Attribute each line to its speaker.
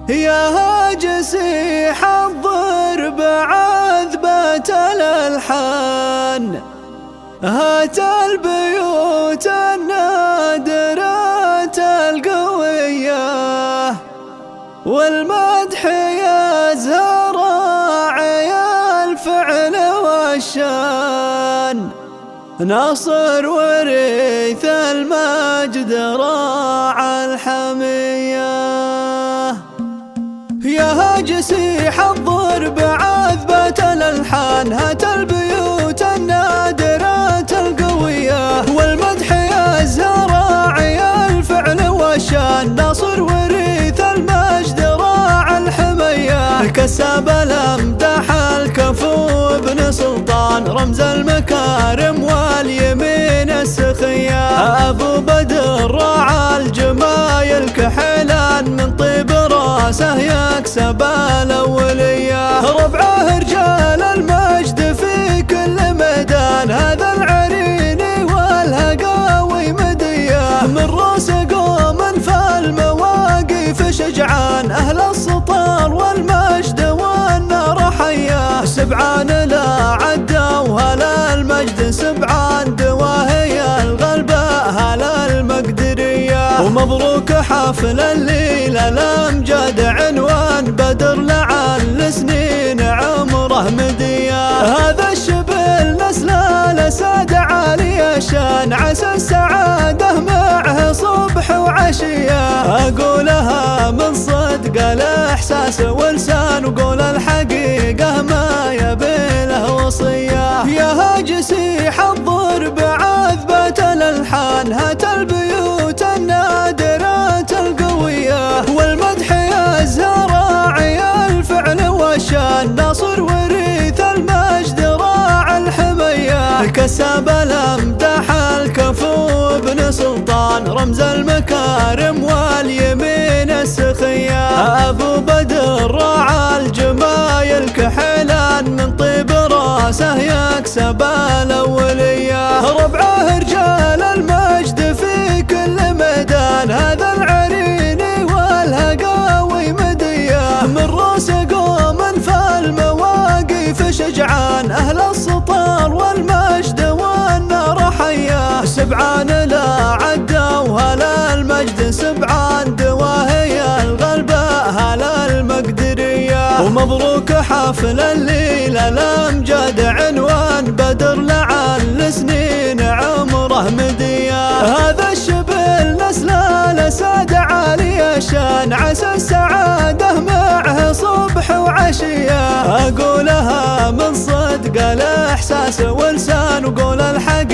Speaker 1: يا هاجسي حضر بعذبة الألحان، هات البيوت النادرة القوية، والمدح يزهر راعي الفعل والشان، ناصر وريث المجد راعى الحمية. يا هاجسي حضر بعذبة الألحان، هات البيوت النادرة القوية، والمدح يزهر راعي الفعل والشان، ناصر وريث المجد راعى الحمية. كسب الأمدح الكفو ابن سلطان، رمز المكارم واليمين السخية، أبو بدر راعى الجمايل كحيلان، من طيب راسه يكسب الأولية، ربعه رجال المجد في كل ميدان، هذا العريني والهقاوي مدية، من راس قوم فالمواقف شجعان، أهل السطر والمجد والنار حياه، سبعان لا عدوا هلا المجد سبعان، دواهي الغلبة هلا المقدرية، ومبروك حفل الليلة الأمجاد عنوان بدر لعل سنين عمره مدية، هذا الشبل نسل الأسد عالي الشان، عسى السعادة معه صبح وعشية، أقولها من صدق الإحساس ولسان، وقول الحقيقة ما يبي له وصية. يا هاجسي حضر بعذبة الألحان، هات البيوت النادرة القوية، والمدح يزهر راعي الفعل والشان، ناصر وريث المجد راعى الحمية. كسب الأمدح الكفو ابن سلطان، رمز المكارم واليمين السخية، أبو بدر راعى الجمايل كحيلان، من طيب راسه يكسب الأولية، ربعه رجال المجد في كل ميدان، هذا العريني والهقاوي مدية، من راس قوم فالمواقف شجعان، أهل السطر والمجد والنار حياه، سبعان لا عدوا هلا المجد سبعان، دواهي الغلبة هلا المقدرية، ومبروك حفل الليلة الأمجاد عنوان بدر لعل سنين عمره مدية، هذا الشبل نسل الأسد عالي الشان، عسى السعادة معه صبح وعشية، أقولها من صدق الإحساس ولسان، وقول الحق